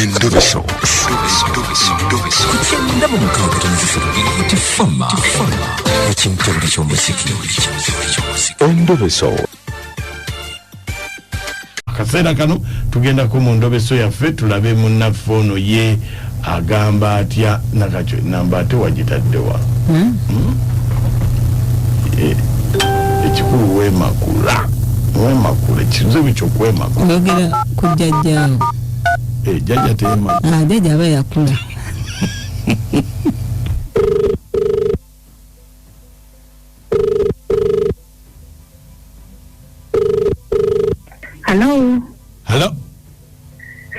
Endobeso. Kugenda mu mukabuulizi tifama ekintu buli ky'omuziki. Endobeso. Akaseera kano tugenda ku mu ndobeso yaffe tulabe munnaffe ono ye agamba atya nakakyo namba ate wagitaddewa ekikulu weemakula ekizibu kyokwemakula oyogera ku jjajjaawo jjajja teyemakula jjajja aba yakula. Hello.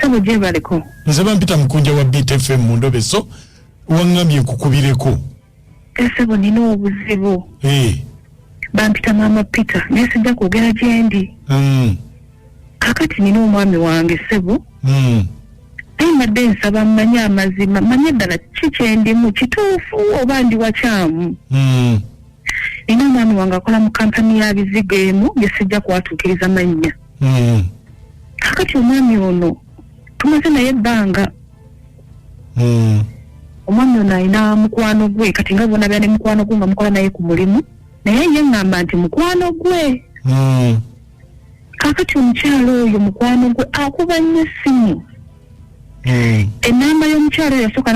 Sabo je baliko. Nze bampita mukunja wa BTFM mu ndobeso wangambye nkukubireko. Sabo nina obuzibu. Bampita mama Peter nesijja kwogera gyendi. Kakati nina omwami wange Sebo. Naye madde nsaba mmanye amazima manye ddala kikyendimu kituufu oba ndi wakyamu. Nina omwami wange akola mu kampani ya bizigo emu gesijja kwatuukiriza mannya. Kakati omwami ono tumaze naye ebbanga. Omwami ono alina mukwano gwe kati nga bona byane mukwano gwe nga mukola naye ku mulimu naye ye ngamba nti mukwano gwe. Kakati omukyalo oyo mukwano gwe akuba nnyo essimu. Enamba y'omukyalo oyo yasooka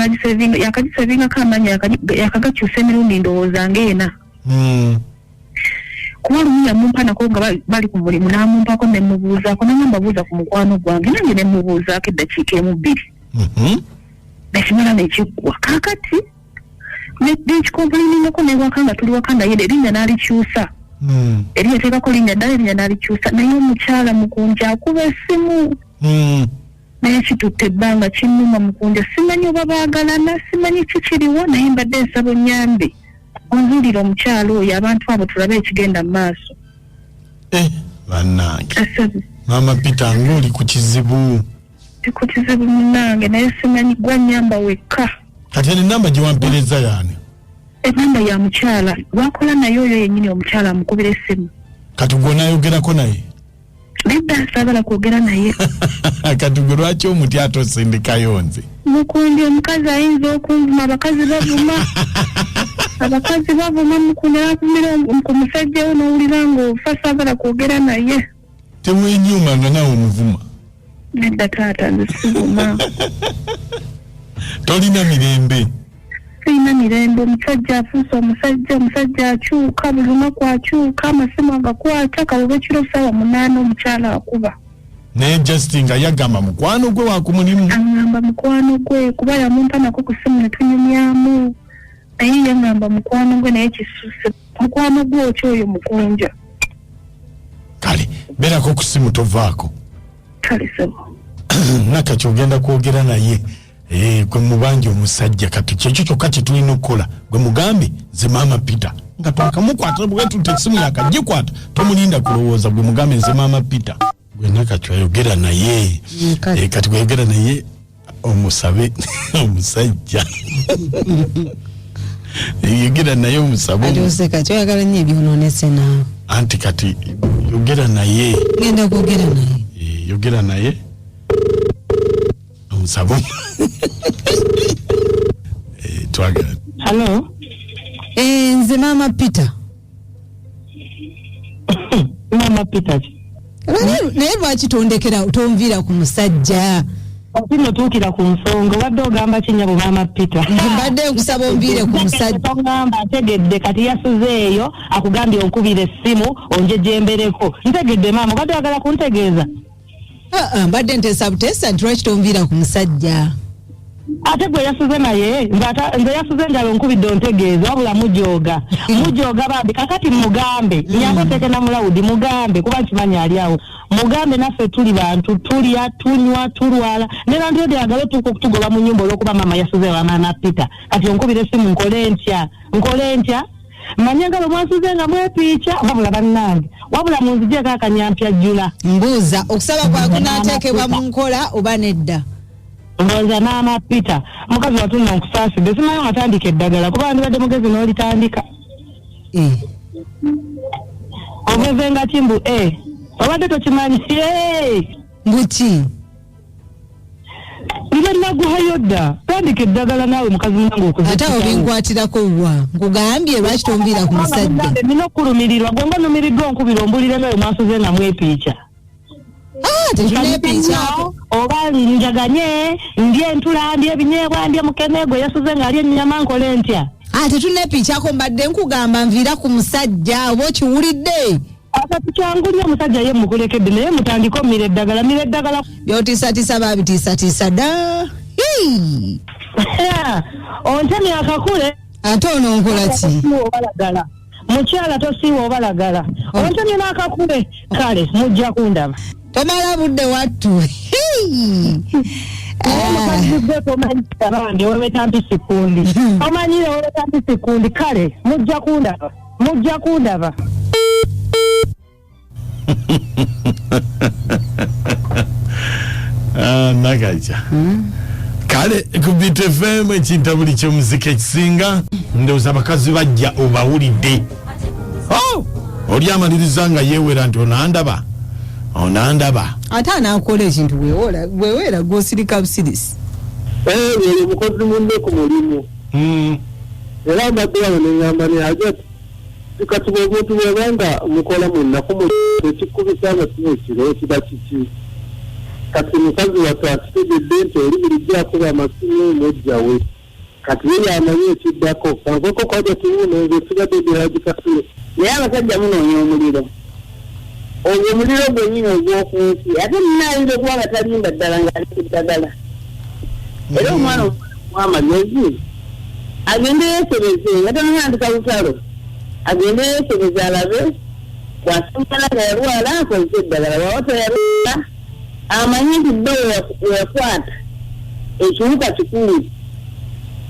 yakagisevingako amanya yakagakyusa emirundi ndowooza ng'ena. Kuba lumu yamumpanako nga bali ku mulimu n'amumpako ne mubuuzaako nangamba buuza ku mukwano gwange nange ne mubuuzaako eddakiika emu bbiri. Nekimala nekiggwa. Kakati nekikompulingako newaka nga tuli waka naye erinnya n'alikyusa. Erinnya teekako linnya ddala erinnya n'alikyusa naye omukyala mukunja akuba essimu. Naye kitutte ebbanga kinnuma mukunja simanyi oba baagalana simanyi kikiriwo naye mbadde nsaba onnyambe. Onzulira omukyalo oyo abantu abo tulabe ekigenda mu maaso. Bannange. Mama Peter ng'oli ku kizibu. Ku kizibu munnange naye simanyi gwa nnyamba wekka. Kati enamba gye wampeereza yaani? Enamba ya mukyala wakola naye oyo yennyini omukyala amukubira essimu. Kati gwe onaayogerako naye? Nedda saagala kwogera naye. Kati gwe lwaki omuti ate osindikayo nze? Mukundi omukazi ayinza okunvuma abakazi bavuma. Abakazi bavuma mukundi akumira ku musajja we n'owulira ng'ofa saagala kwogera naye. Temwenyuma nga nawe omuvuma? Nedda taata nze sivuma. Tolina mirembe? Sirina mirembe. Omusajja afuuse omusajja akyuka buli lunaku akyuka amasimu agakwata kawoba ekiro ssaawa 8 omukyala akuba. Naye Justin nga yagamba mukwano gwe wakumulimu? Angamba mukwano gwe kuba yamumpanako ku ssimu ne tunyumyamu. Naye yangamba mukwano gwe naye kisusse. Mukwano gwe okyoyo mukunja. Kale beerako ku ssimu tovaako. Kale Sebo. Nakati ogenda kwogera naye. Gwe mubanja omusajja kati kyekyo kyokka kye tulina okukola gwe mugambe nze Mama Peter nga twakamukwata bwe tutte essimu yakagikwata tomulinda kulowooza gwe mugambe nze Mama Peter gwe nakati ayogera naye kati gweyogera naye omusabe omusajja yogera naye omusabe alioseka kyoyagala nnyo ebyonoonese naawe anti kati yogera naye genda kwogera naye yogera naye omusabe twagala. Hello. Nze Mama Peter. Mama Peter. Naye lwaki tondekera tonviira ku musajja? Okino tuukira ku nsonga wadde ogamba kinnyabo Mama Peter. Mbadde nkusaba onviire ku musajja. Togamba ategedde kati yasuzeeyo akugambye onkubira essimu onjejembereko. Ntegedde maama obadde oyagala kuntegeeza. Mbadde nteesa buteesa nti lwaki tonviira ku musajja. Ate gwe yasuze naye nze yasuze njalo onkubidde ontegeeza wabula mujooga bambi kakati mugambe nyako teke na mulawudi mugambe kuba nkimanyi ali awo mugambe naffe tuli bantu tulya tunywa tulwala nera ndyode agale tugoba mu nnyumba olw'okuba mama yasuze wa Mama Peter kati onkubira essimu nkole ntya manye ngalo mwasuze nga mwepiica wabula bannange wabula munzigyeko akanyampya jjula mbuuza okusaba kwako naateekebwa mu nkola oba nedda? Ndoza Mama Peter mukazi watuna nkusaasidde simanyi watandika eddagala kuba ndibadde mugezi n'olitandika. Ogeze nga kimbu obadde tokimanyi. Mbuki? naguhayodda tandika eddagala naawe mukazi munange okuze ate obingwatirako wa nkugambye lwaki tomviira ku musajja nina okulumirirwa gwe nga numiriddwa onkubira ombulire nayo maaso ze namu epiica oba njaganye ndye entula ndye ebinyeebwa ndye mukeneegwe yasuze ng'ali ennyama nkole ntya tetuneepiikyako mbadde nkugamba nviira ku musajja oba okiwulidde akati kyangu nnyo omusajja ye mukulekedde naye mutandika omira eddagala by'otiisatiisa baabitiisatiisa dda ontemya akakule ate ononkola ki mukyala tosiiwa obalagala ontemye n'akakule kale mujja kundaba tomala budde wattu omanyire webeta mpisikundi kale mujja kundaba nagaja kale ku BTFM ekinta buli ky'omuzika ekisinga ndowooza abakazi bajja obawulidde oli amaliriza nga yeewera nti onandaba ate anaakola ekintu weweera gw'osirika busirisi yeri mukozi munne ku mulimu era mbadde wano neŋŋamba naye kati bw'obuntu bwebanga mukola mu nnaku ekikubisa nga kiba ekiro kiba kiki kati mukazi wattu akitegedde nti oli bulijjo akuba amasimu mujjawe kati ye amanyi ekiddako kankoko kwaja kiwuno esigadde gyeragikasule naye abasajja munoonya omuliro ogwo omuliro gwennyini ogw'okunsi ate munaayinza okuba nga talimba ddala ng'ali ku ddagala era omwana w'amagezi agende yeesobeze nga tanatandika lutalo agende yeesobeze alabe bw'asomala nga yalwala akozesa eddagala bw'aba tayalwala amanyi nti bbe weyakwata ekiwuka kikulu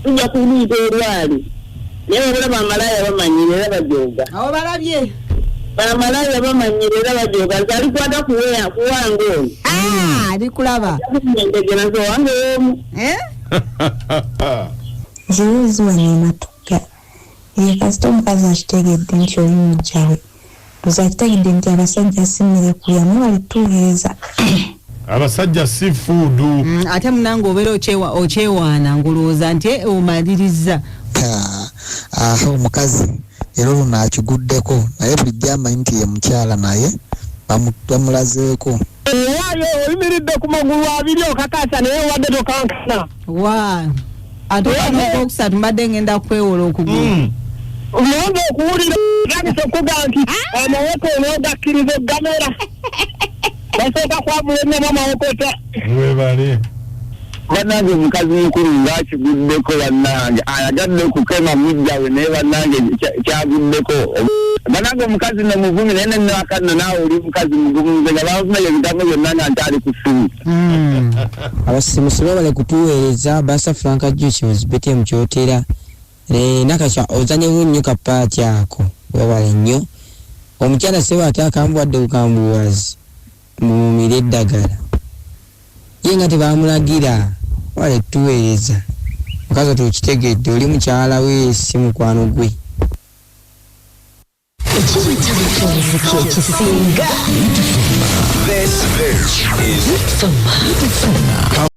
tujja kuluyita erwali naye babulaba amalaaya bamanyire era bajooga awo balabye bamalaaya bamanyire era bajooga nti alikwata kuwange oyo alikulaba endegera nti owange omu ziwezi wanyematuka kasita omukazi akitegedde nti oli mujjawe oza akitegedde nti abasajja simmere kulyamu balituweeza abasajja si fuudu ate munange obeera okyewaana ngolowooza nti omaliriza omukazi era oluno akiguddeko naye bulijjo amanyi nti ye mukyala naye bamulazeeko waayo oyimiridde ku magulu abiri okakasa naye wadde tokankana ate okanokokusatu mbadde ngenda kwewola okugulu olonda okuwulira gandise okuga nti amawoko olwogakkiriza ogamera basooka kwabula ennyama amawokota webale bannange omukazi mukulu ng'akiguddeko bannange ayagadde okukema mujjawe naye bannange kyaguddeko bannange omukazi nomuvumi naye nennakanno naawe oli mukazi mugumuze nga bafunye ebigambo byonna nga nti ali ku ssimu abasimusi babale kutuweereza basa franka juice muzibete mukyotera nakasha ozanyewo nnyo kapaati ako babale nnyo omukyala seba ate akambuwadde kukambuwazi mumire eddagala ye nga tebamulagira wale tuweereza mukazi tukitegedde oli mukyala we si mukwano gwe This is